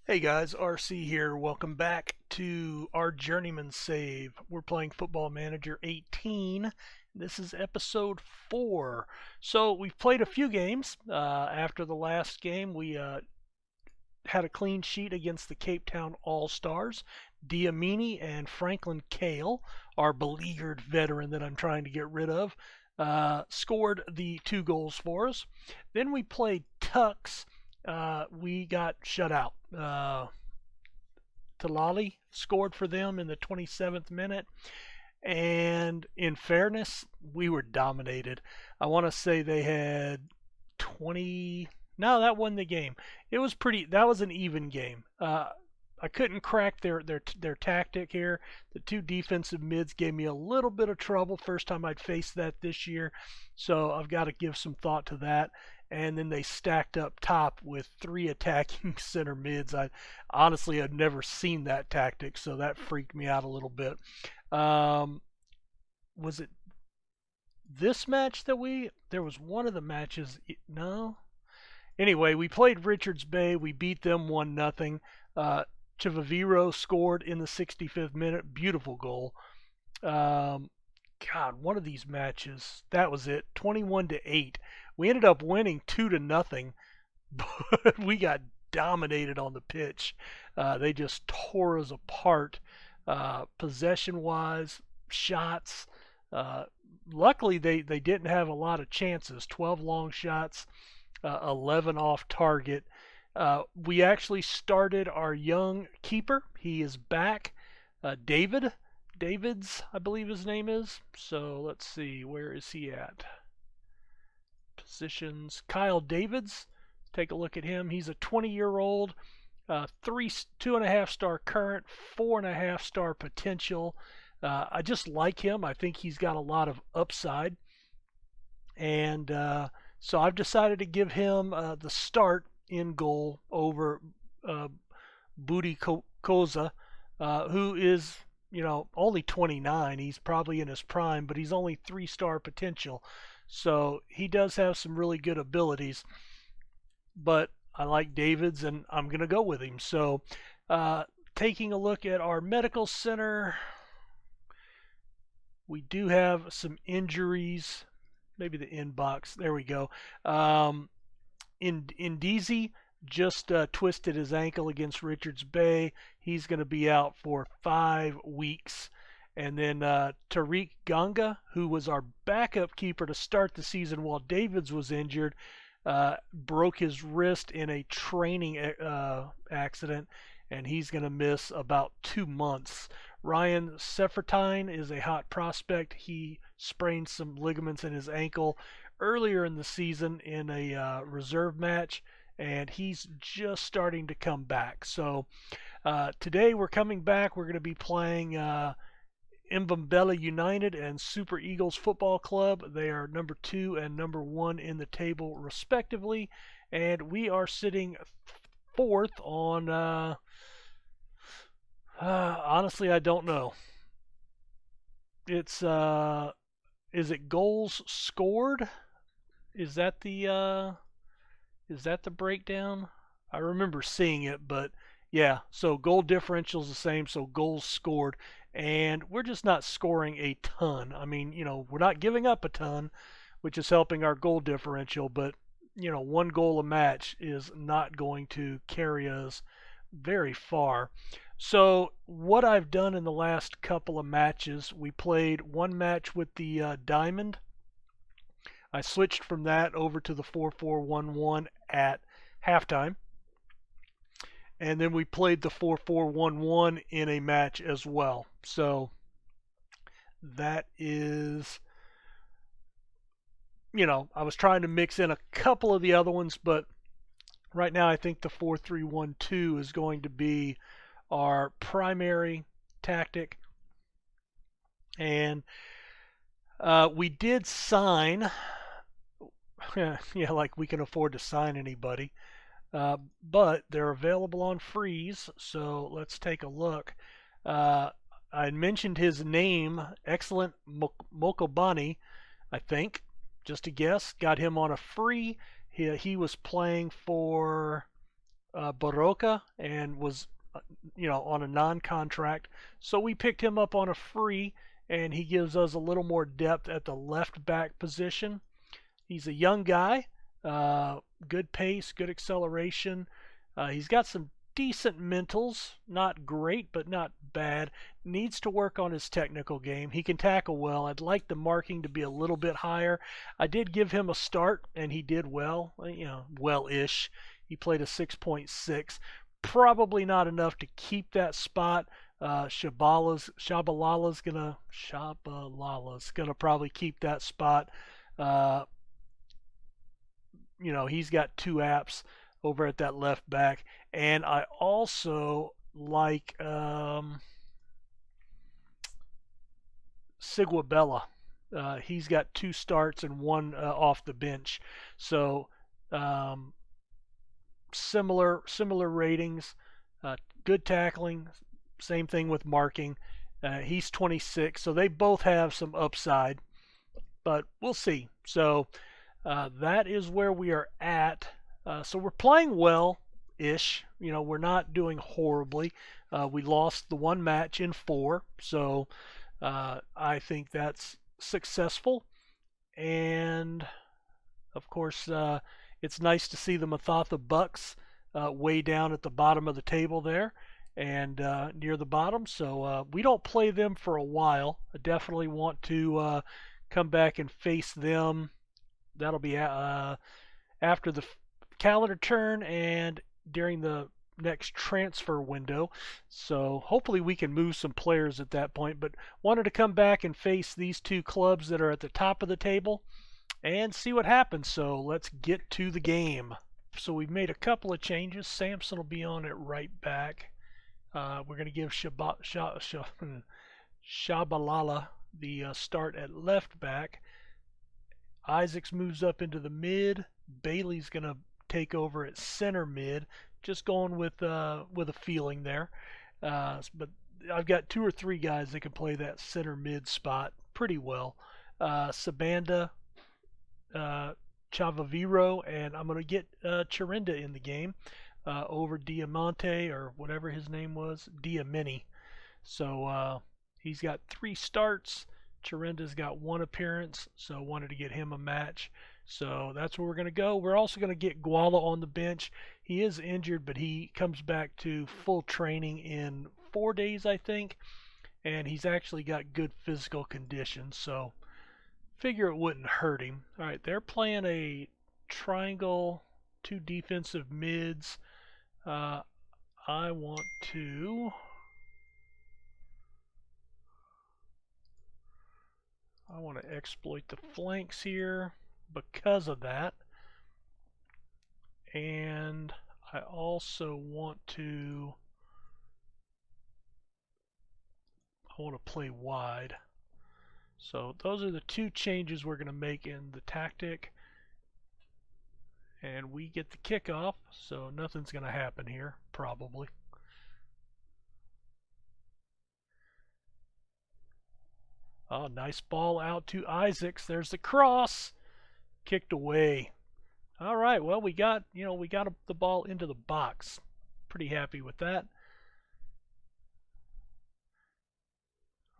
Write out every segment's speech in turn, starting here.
Hey guys, RC here. Welcome back to our Journeyman save. We're playing Football Manager 18. This is episode 4. So we've played a few games. After the last game, we had a clean sheet against the Cape Town All-Stars. Diamini and Franklin Kale, our beleaguered veteran that I'm trying to get rid of, scored the 2 goals for us. Then we played Tux. We got shut out. Talali scored for them in the 27th minute. And in fairness, we were dominated. I want to say they had 20. No, that won the game. It was pretty. That was an even game. I couldn't crack their tactic here. The 2 defensive mids gave me a little bit of trouble. First time I'd faced that this year, so I've got to give some thought to that. And then they stacked up top with 3 attacking center mids. I honestly had never seen that tactic, so that freaked me out a little bit. Was it this match that there was one of the matches? No. Anyway, we played Richards Bay. We beat them 1-0. Chivaviro scored in the 65th minute. Beautiful goal. God, one of these matches, that was it. 21-8. We ended up winning 2-0, but we got dominated on the pitch. They just tore us apart, possession-wise, shots. Luckily, they didn't have a lot of chances. 12 long shots, 11 off target. We actually started our young keeper. He is back. Davids, I believe his name is. So let's see, where is he at? Positions. Kyle Davids. Take a look at him. He's a 20-year-old, 2.5 star current, 4.5 star potential. I just like him. I think he's got a lot of upside, and so I've decided to give him the start in goal over Budi Koza, who is only 29. He's probably in his prime, but he's only 3-star potential. So he does have some really good abilities, but I like Davids, and I'm going to go with him. So taking a look at our medical center, we do have some injuries. Maybe the inbox. There we go. Indizi just twisted his ankle against Richards Bay. He's going to be out for 5 weeks. And then Tariq Ganga, who was our backup keeper to start the season while Davids was injured, broke his wrist in a training accident, and he's going to miss about 2 months. Ryan Seffertine is a hot prospect. He sprained some ligaments in his ankle earlier in the season in a reserve match, and he's just starting to come back. So today we're coming back. We're going to be playing Mbombela United and Super Eagles Football Club. They are number 2 and number 1 in the table respectively, and we are sitting 4th on honestly, I don't know. It's is it goals scored? Is that the breakdown? I remember seeing it, but yeah, so goal differential is the same, so goals scored, and we're just not scoring a ton. I mean, we're not giving up a ton, which is helping our goal differential, but 1 goal a match is not going to carry us very far. So what I've done in the last couple of matches, we played 1 match with the Diamond. I switched from that over to the 4-4-1-1 at halftime. And then we played the 4-4-1-1 in a match as well. So that is, I was trying to mix in a couple of the other ones, but right now I think the 4-3-1-2 is going to be our primary tactic. And we did sign, yeah, like we can afford to sign anybody. But they're available on freeze, so let's take a look. I mentioned his name, Excellent Mokobani, I think, just a guess. Got him on a free. He was playing for Baroka and was, on a non-contract. So we picked him up on a free, and he gives us a little more depth at the left back position. He's a young guy, good pace, good acceleration. He's got some decent mentals, not great, but not bad. Needs to work on his technical game. He can tackle well. I'd like the marking to be a little bit higher. I did give him a start, and he did well, well-ish. He played a 6.6. Probably not enough to keep that spot. Shabalala's gonna probably keep that spot. Uh, he's got 2 apps over at that left back, and I also like Siguabella. He's got 2 starts and 1 off the bench, so um, similar ratings. Good tackling, same thing with marking. He's 26, so they both have some upside, but we'll see. So that is where we are at. So we're playing well-ish. We're not doing horribly. We lost the 1 match in 4, so I think that's successful. And of course, it's nice to see the Mathatha Bucks way down at the bottom of the table there and near the bottom. So we don't play them for a while. I definitely want to come back and face them. That'll be after the calendar turn and during the next transfer window. So hopefully we can move some players at that point. But wanted to come back and face these 2 clubs that are at the top of the table and see what happens. So let's get to the game. So we've made a couple of changes. Samson will be on at right back. We're going to give Shabalala the start at left back. Isaacs moves up into the mid. Bailey's going to take over at center mid. Just going with a feeling there. But I've got 2 or 3 guys that can play that center mid spot pretty well. Sabanda, Chavaviro, and I'm going to get Chirinda in the game over Diamante, or whatever his name was, Diamini. So he's got 3 starts. Chirinda's got 1 appearance, so wanted to get him a match. So that's where we're going to go. We're also going to get Guala on the bench. He is injured, but he comes back to full training in 4 days, I think. And he's actually got good physical condition, so figure it wouldn't hurt him. All right, they're playing a triangle, 2 defensive mids. I want to... exploit the flanks here because of that. And I also want to play wide. So those are the 2 changes we're going to make in the tactic. And we get the kickoff, so nothing's going to happen here, probably. Oh, nice ball out to Isaacs. There's the cross. Kicked away. All right, well, we got the ball into the box. Pretty happy with that.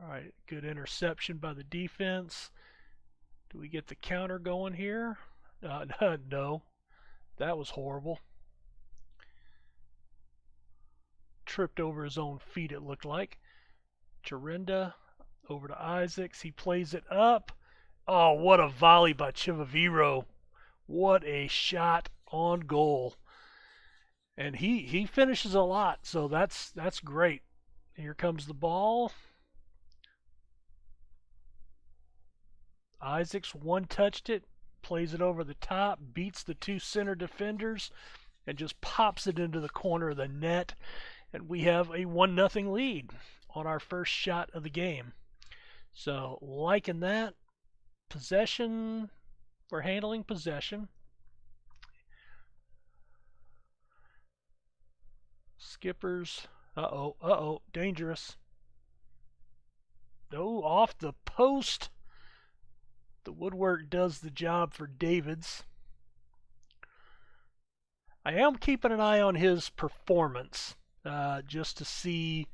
All right, good interception by the defense. Do we get the counter going here? No, that was horrible. Tripped over his own feet, it looked like. Chirinda over to Isaacs. He plays it up. Oh, what a volley by Chivaviro. What a shot on goal. And he finishes a lot, so that's great. Here comes the ball. Isaacs one-touched it, plays it over the top, beats the 2 center defenders, and just pops it into the corner of the net. And we have a 1-0 lead on our first shot of the game. So, liking that. Possession, we're handling possession. Skippers, dangerous. Oh, off the post. The woodwork does the job for Davids. I am keeping an eye on his performance just to see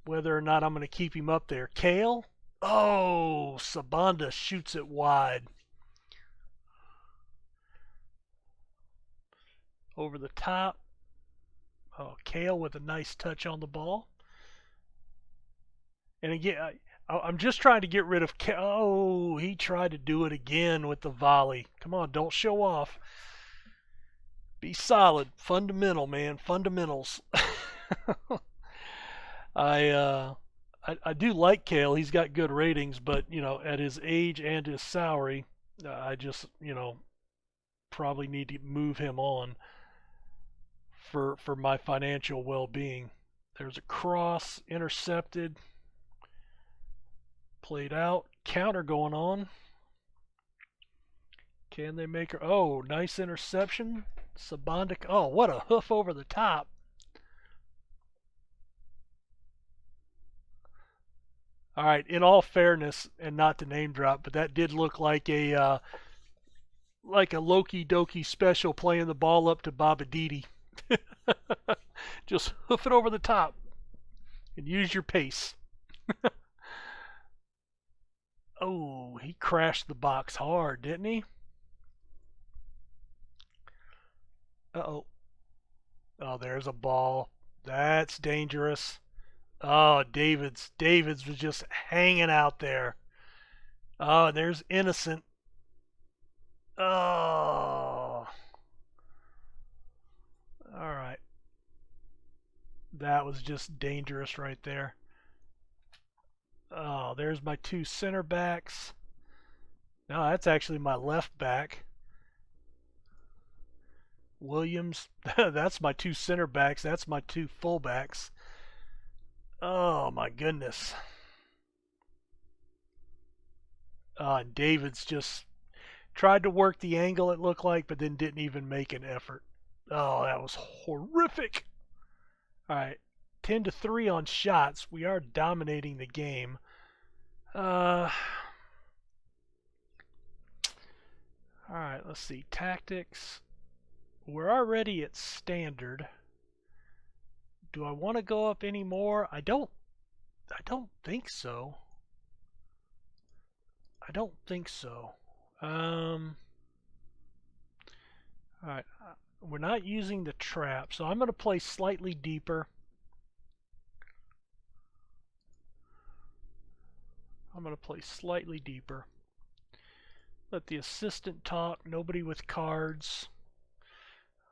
whether or not I'm going to keep him up there. Kale? Oh, Sabanda shoots it wide. Over the top. Oh, Kale with a nice touch on the ball. And again, I'm just trying to get rid of Kale. Oh, he tried to do it again with the volley. Come on, don't show off. Be solid. Fundamental, man. Fundamentals. I do like Kale. He's got good ratings, but at his age and his salary, I just probably need to move him on for my financial well-being. There's a cross intercepted, played out, counter going on. Can they make her? Oh, nice interception. Sabandik. Oh, what a hoof over the top. All right, in all fairness, and not to name drop, but that did look like a Loki Doki special playing the ball up to Babadidi. Just hoof it over the top and use your pace. Oh, he crashed the box hard, didn't he? Uh-oh. Oh, there's a ball. That's dangerous. Oh, Davids was just hanging out there. Oh, there's Innocent. Oh. All right. That was just dangerous right there. Oh, there's my two center backs. No, that's actually my left back. Williams. That's my two center backs. That's my two full backs. Oh my goodness. And David's just tried to work the angle, it looked like, but then didn't even make an effort. Oh, that was horrific. All right, 10-3 on shots. We are dominating the game. All right, let's see. Tactics. We're already at standard. Do I want to go up any more? I don't think so. I don't think so. All right, we're not using the trap, so I'm going to play slightly deeper. I'm going to play slightly deeper. Let the assistant talk. Nobody with cards.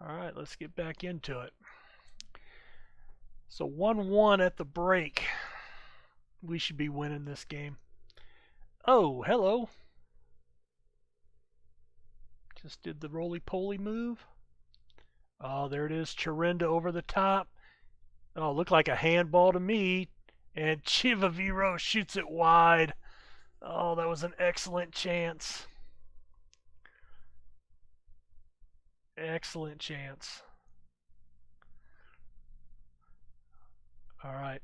All right, let's get back into it. So 1-1 at the break. We should be winning this game. Oh, hello. Just did the roly-poly move. Oh, there it is. Chirinda over the top. Oh, looked like a handball to me. And Chivaviro shoots it wide. Oh, that was an excellent chance. Excellent chance. All right.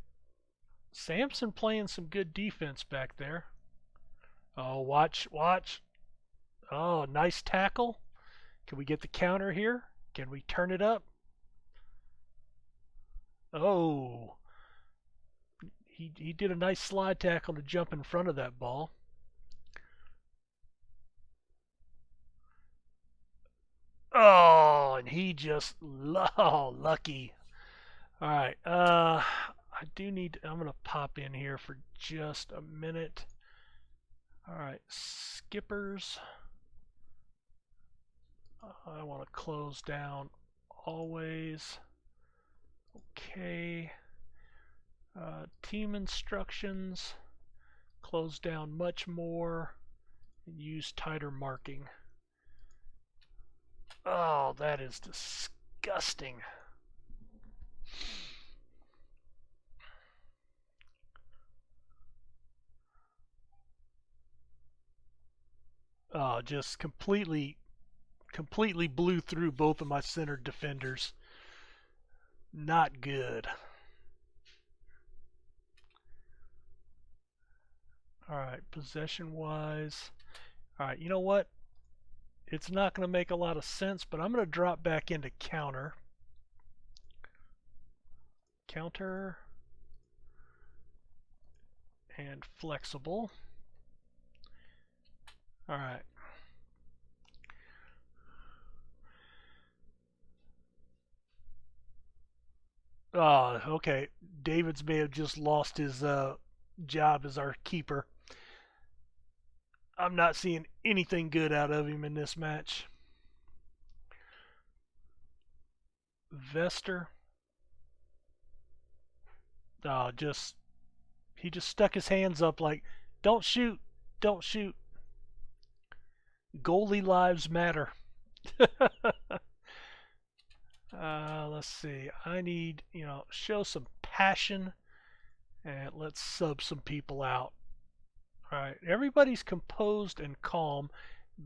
Samson playing some good defense back there. Oh, watch. Oh, nice tackle. Can we get the counter here? Can we turn it up? Oh. He did a nice slide tackle to jump in front of that ball. Oh, and he just lucky. All right. I do need. I'm gonna pop in here for just a minute. All right, skippers. I want to close down always. Okay. Team instructions. Close down much more and use tighter marking. Oh, that is disgusting. Oh, just completely blew through both of my center defenders. Not good. All right, possession wise. All right, you know what? it's not going to make a lot of sense, but I'm going to drop back into counter. Counter and flexible. All right. Oh, okay. Davids may have just lost his job as our keeper. I'm not seeing anything good out of him in this match. Vester. Oh, he just stuck his hands up like, don't shoot, don't shoot. Goalie lives matter. Let's see. I need, show some passion, and let's sub some people out. All right, everybody's composed and calm.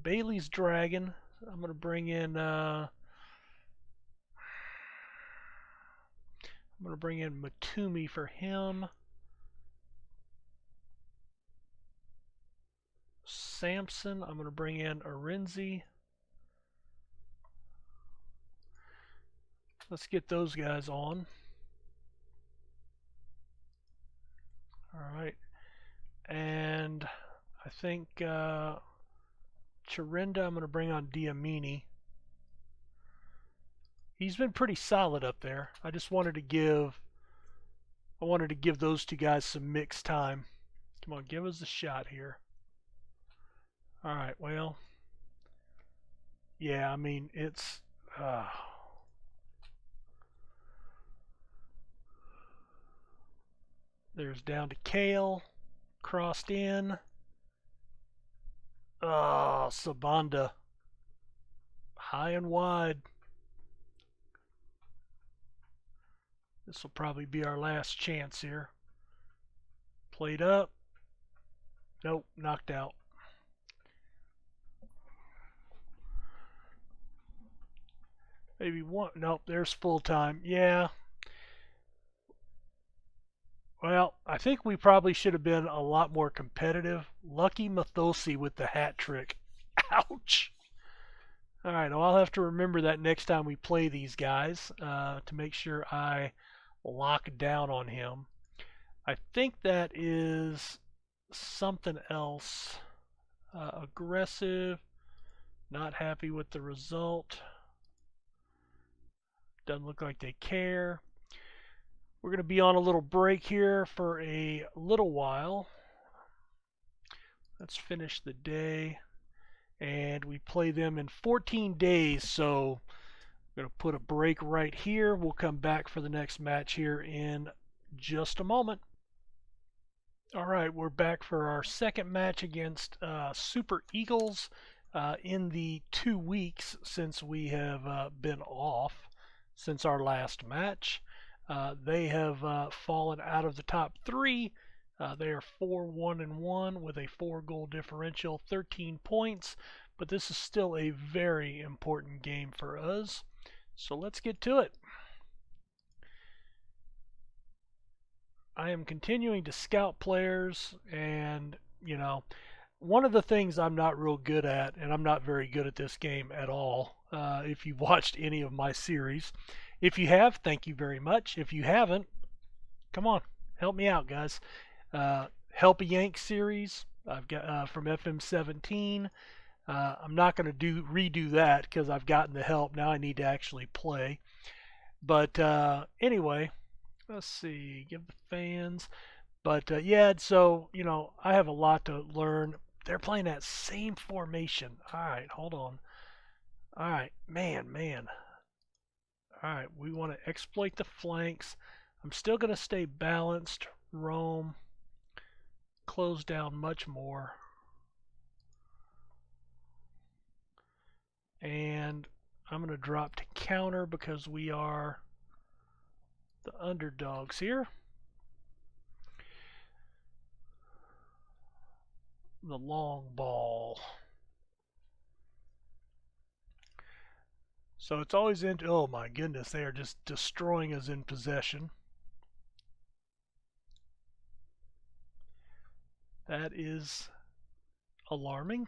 Bailey's dragging. I'm gonna bring in. I'm gonna bring in Matumi for him. Samson. I'm gonna bring in Arinzi. Let's get those guys on. All right, and I think Chirinda. I'm gonna bring on Diamini. He's been pretty solid up there. I wanted to give those two guys some mixed time. Come on, give us a shot here. All right, well, yeah, I mean, it's there's down to Kale, crossed in. Oh, Sabanda, high and wide. This will probably be our last chance here. Played up. Nope, knocked out. Maybe one. Nope, there's full time. Yeah. Well, I think we probably should have been a lot more competitive. Lucky Mathosi with the hat trick. Ouch. All right, well, I'll have to remember that next time we play these guys to make sure I lock down on him. I think that is something else. Aggressive, not happy with the result. Doesn't look like they care. We're going to be on a little break here for a little while. Let's finish the day. And we play them in 14 days, so we're going to put a break right here. We'll come back for the next match here in just a moment. All right, we're back for our second match against Super Eagles in the 2 weeks since we have been off since our last match. They have fallen out of the top 3. They are 4-1-1 with a 4-goal differential, 13 points, but this is still a very important game for us. So let's get to it. I am continuing to scout players, and one of the things I'm not real good at, and I'm not very good at this game at all, if you've watched any of my series. If you have, thank you very much. If you haven't, come on, help me out, guys. Help a Yank series I've got from FM18. I'm not going to redo that because I've gotten the help. Now I need to actually play. But anyway, let's see. Give the fans. But yeah, so I have a lot to learn. They're playing that same formation. All right, hold on. All right, man. All right, we want to exploit the flanks. I'm still going to stay balanced. Roam. Close down much more. And I'm going to drop to counter because we are the underdogs here. The long ball. So it's always oh my goodness, they are just destroying us in possession. That is alarming.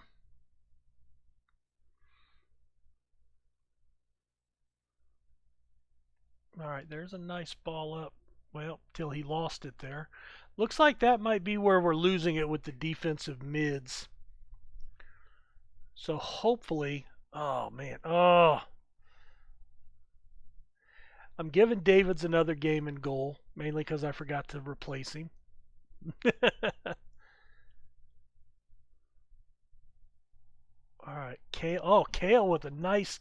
All right, there's a nice ball up. Well, till he lost it there. Looks like that might be where we're losing it with the defensive mids. So hopefully, oh man, oh. I'm giving Davids another game in goal, mainly because I forgot to replace him. All right, Kale. Oh, Kale with a nice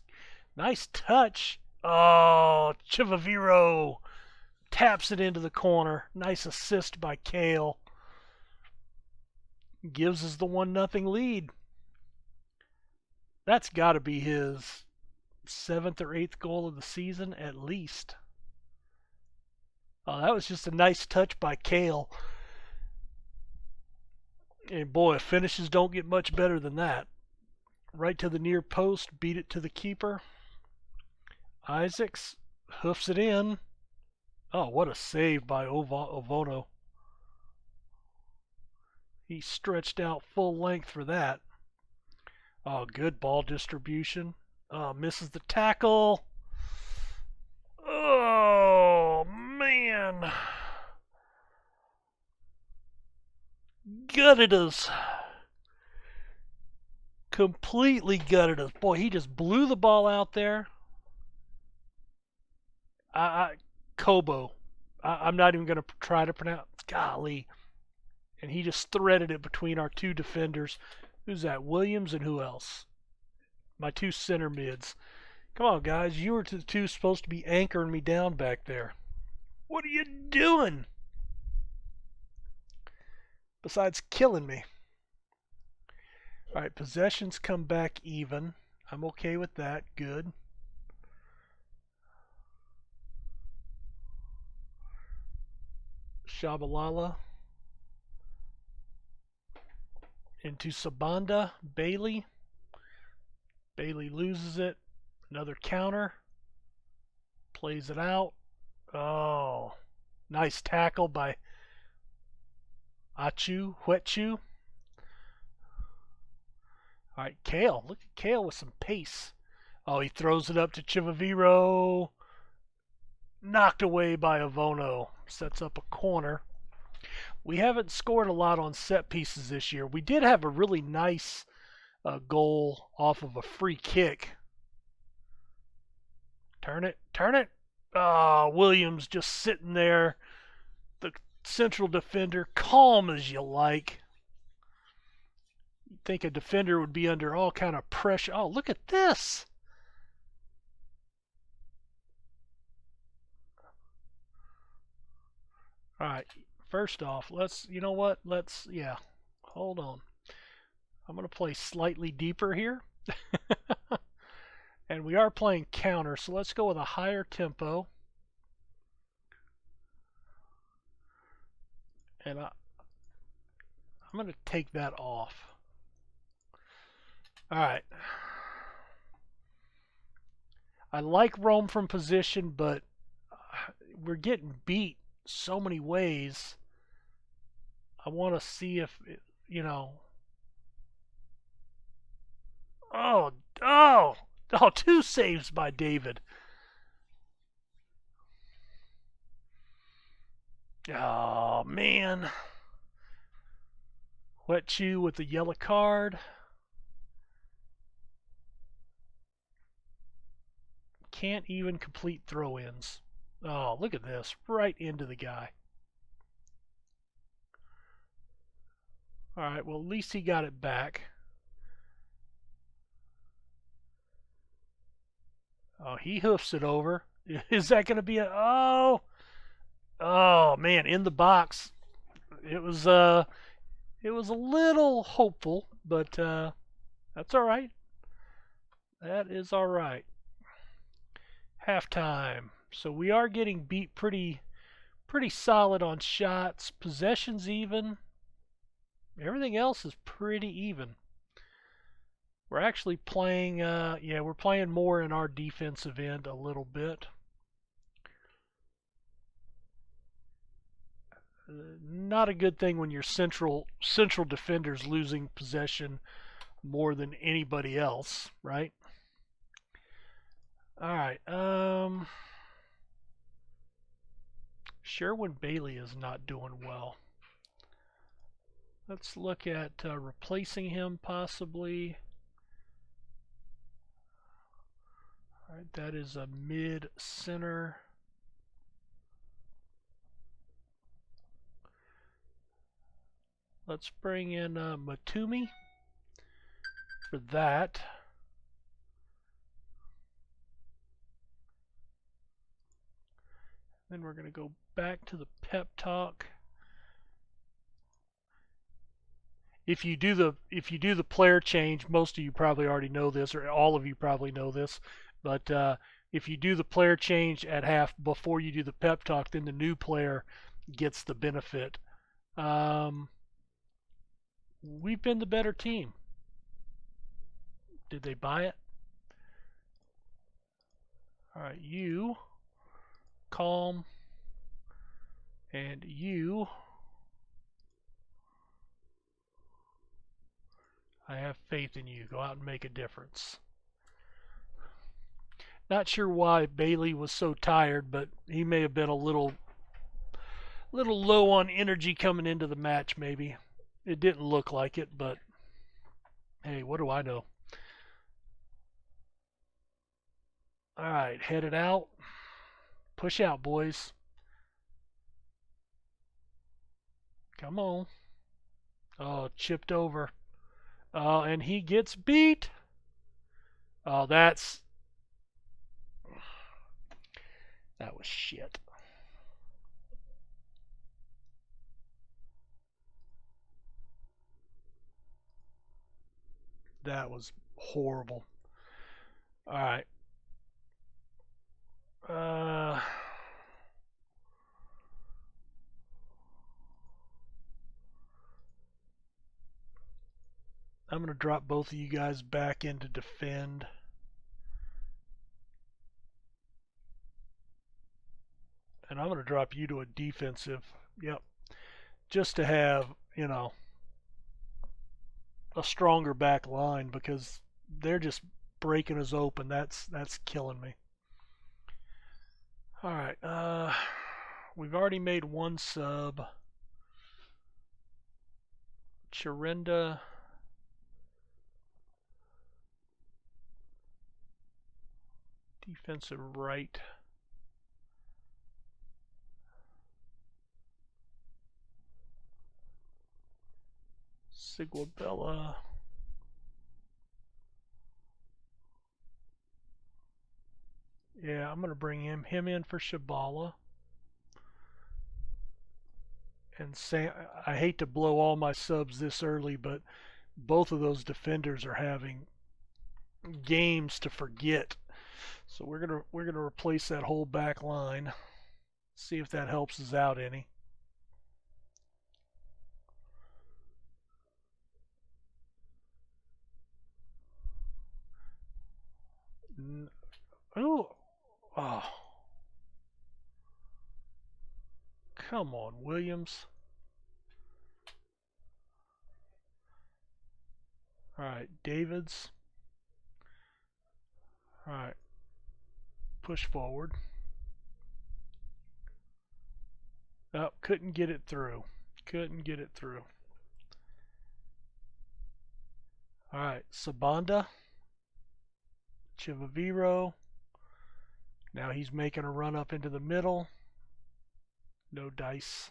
touch. Oh, Chivaviro taps it into the corner. Nice assist by Kale. Gives us the 1-0 lead. That's got to be his 7th or 8th goal of the season at least. Oh, that was just a nice touch by Kale. And boy, finishes don't get much better than that. Right to the near post, beat it to the keeper. Isaacs hoofs it in. Oh, what a save by Ovono. He stretched out full length for that. Oh, good ball distribution. Oh, misses the tackle. Oh, man. Gutted us. Completely gutted us. Boy, he just blew the ball out there. Kobo. I'm not even going to try to pronounce. Golly. And he just threaded it between our two defenders. Who's that? Williams and who else? My two center mids. Come on, guys. You were the two supposed to be anchoring me down back there. What are you doing? Besides killing me. All right, possessions come back even. I'm okay with that. Good. Shabalala. Into Sabanda. Bailey. Bailey loses it. Another counter. Plays it out. Oh, nice tackle by Huechu. All right, Kale. Look at Kale with some pace. Oh, he throws it up to Chivaviro. Knocked away by Avono. Sets up a corner. We haven't scored a lot on set pieces this year. We did have a really nice goal off of a free kick. Turn it. Oh, Williams just sitting there. The central defender, calm as you like. You'd think a defender would be under all kind of pressure. Oh, look at this. All right. First off, hold on. I'm going to play slightly deeper here. And we are playing counter, so let's go with a higher tempo. And I'm going to take that off. All right. I like roam from position, but we're getting beat so many ways. I want to see if, Oh, two saves by David. Oh, man. Huechu with the yellow card. Can't even complete throw-ins. Oh, look at this. Right into the guy. All right, well, at least he got it back. Oh, he hoofs it over. Is that going to be oh, man, in the box. It was a little hopeful, but that's all right. That is all right. Halftime. So we are getting beat pretty solid on shots. Possessions even. Everything else is pretty even. We're actually playing, we're playing more in our defensive end a little bit. Not a good thing when your central defender's losing possession more than anybody else, right? All right. Sherwin-Bailey is not doing well. Let's look at replacing him possibly. All right, that is a mid-center. Let's bring in Matumi for that. Then we're going to go back to the pep talk. If you do the player change, most of you probably already know this, or all of you probably know this, but if you do the player change at half before you do the pep talk, then the new player gets the benefit. We've been the better team. Did they buy it? All right, you, calm, and you. I have faith in you. Go out and make a difference. Not sure why Bailey was so tired, but he may have been a little low on energy coming into the match, maybe. It didn't look like it, but hey, what do I know? All right, headed out. Push out, boys. Come on. Oh, chipped over. Oh, and he gets beat. Oh, that was shit. That was horrible. All right. I'm going to drop both of you guys back into defend. And I'm going to drop you to a defensive. Yep. Just to have, you know, a stronger back line, because they're just breaking us open. That's killing me. All right. We've already made one sub. Chirinda. Defensive right. Siguabella. Yeah, I'm going to bring him in for Shabala. And Sam, I hate to blow all my subs this early, but both of those defenders are having games to forget. So we're gonna replace that whole back line. See if that helps us out any. Oh, come on, Williams. All right, Davids. All right, push forward. Oh, couldn't get it through. Couldn't get it through. All right, Sabanda. Chivaviro. Now he's making a run up into the middle. No dice.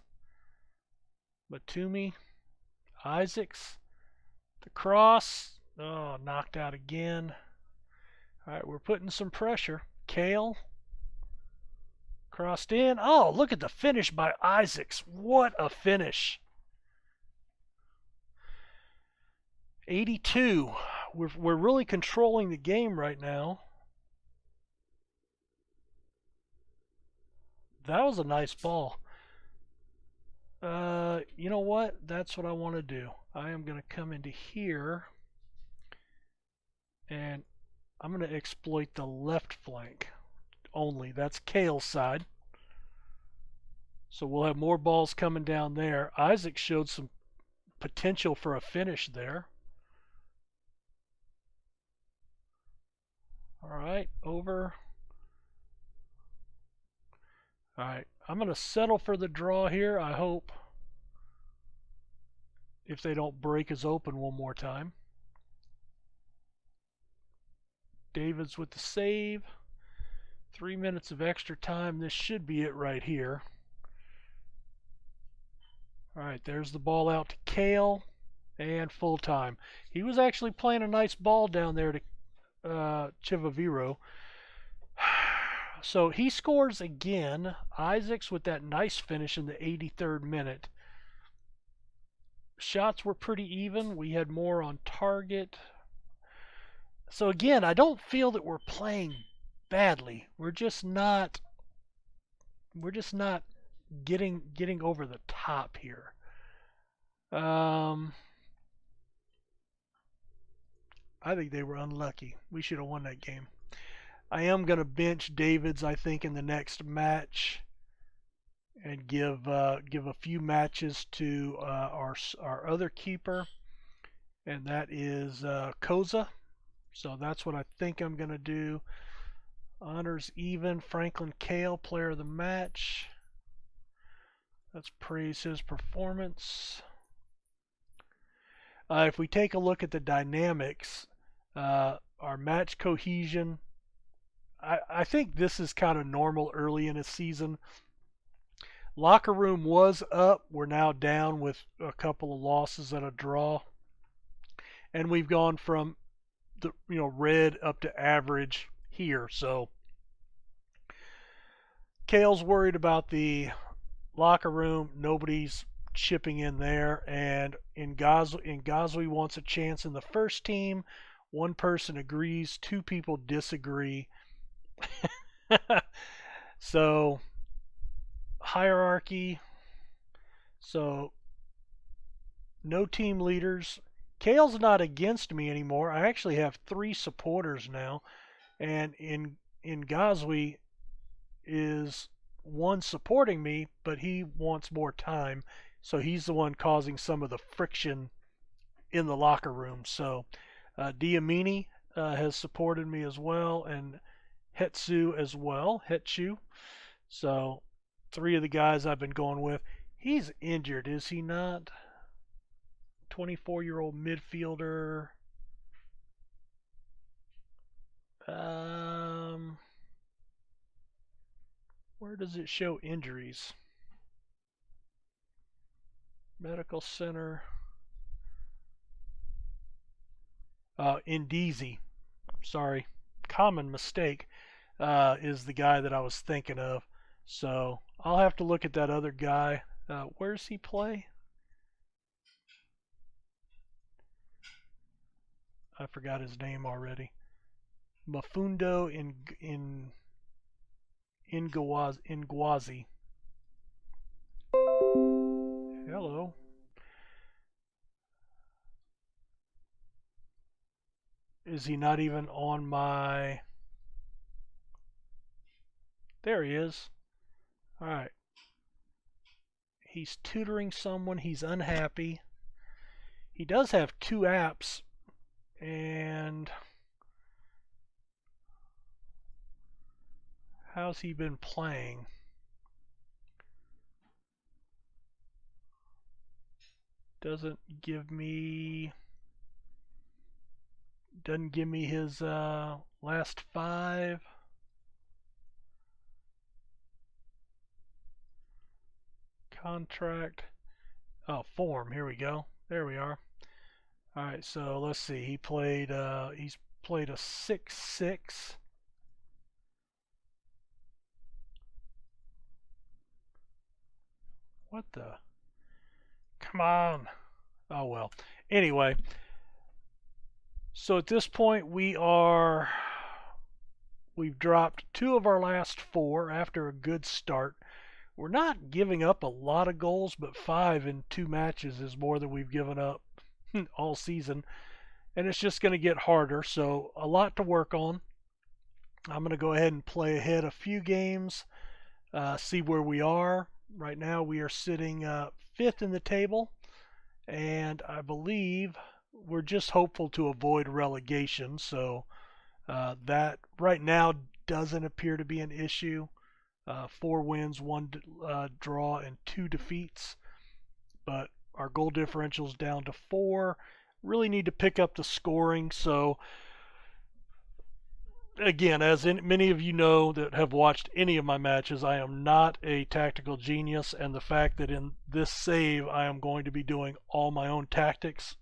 Matumi. Isaacs. The cross. Oh, knocked out again. All right, we're putting some pressure. Kale. Crossed in. Oh, look at the finish by Isaacs. What a finish. 82. We're really controlling the game right now. That was a nice ball. You know what? That's what I want to do. I am going to come into here, and I'm going to exploit the left flank only. That's Kale's side. So we'll have more balls coming down there. Isaac showed some potential for a finish there. All right, over. All right, I'm going to settle for the draw here, I hope, if they don't break us open one more time. Davids with the save. 3 minutes of extra time. This should be it right here. All right, there's the ball out to Kale, and full time. He was actually playing a nice ball down there to Chivaviro. So he scores again. Isaacs with that nice finish in the 83rd minute. Shots were pretty even. We had more on target. So again, I don't feel that we're playing badly. We're just not getting over the top here. I think they were unlucky. We should have won that game. I am going to bench Davids, I think, in the next match, and give a few matches to our other keeper, and that is Koza. So that's what I think I'm going to do. Honors even. Franklin Kale, player of the match. Let's praise his performance. If we take a look at the dynamics, our match cohesion, I think this is kind of normal early in a season. Locker room was up. We're now down with a couple of losses and a draw. And we've gone from the red up to average here. So Kale's worried about the locker room. Nobody's chipping in there. And Ngazwi wants a chance in the first team. One person agrees, two people disagree. So hierarchy. So no team leaders. Kale's not against me anymore. I actually have 3 supporters now, and in Ngazwi is one supporting me, but he wants more time, so he's the one causing some of the friction in the locker room. So Diamini has supported me as well, and Hetsu as well, Hetsu. So 3 of the guys I've been going with. He's injured, is he not? 24-year-old midfielder. Where does it show injuries? Medical center. Indizi. Sorry. Common mistake. Is the guy that I was thinking of. So I'll have to look at that other guy. Where's he play? I forgot his name already. Mafundo Ngwazi. Hello. Is he not even on my... There he is. Alright. He's tutoring someone. He's unhappy. He does have 2 apps. And how's he been playing? Doesn't give me his last 5. Contract. Oh, form. Here we go. There we are. All right, so let's see. He's played a 6-6. What the? Come on. Oh well. Anyway, so at this point we've dropped 2 of our last 4 after a good start. We're not giving up a lot of goals, but 5 in 2 matches is more than we've given up all season, and it's just going to get harder, so a lot to work on. I'm going to go ahead and play ahead a few games, see where we are. Right now we are sitting 5th in the table, and I believe we're just hopeful to avoid relegation, so that right now doesn't appear to be an issue. 4 wins, 1 draw, and 2 defeats. But our goal differential is down to 4. Really need to pick up the scoring. So again, as many of you know that have watched any of my matches, I am not a tactical genius, and the fact that in this save I am going to be doing all my own tactics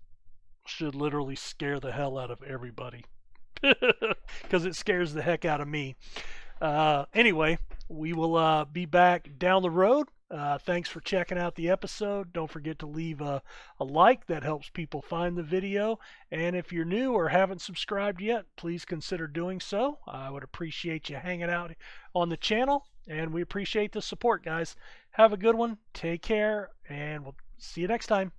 should literally scare the hell out of everybody, because it scares the heck out of me. Anyway, we will be back down the road. Thanks for checking out the episode. Don't forget to leave a like. That helps people find the video. And if you're new or haven't subscribed yet, please consider doing so. I would appreciate you hanging out on the channel, and we appreciate the support, guys. Have a good one. Take care, and we'll see you next time.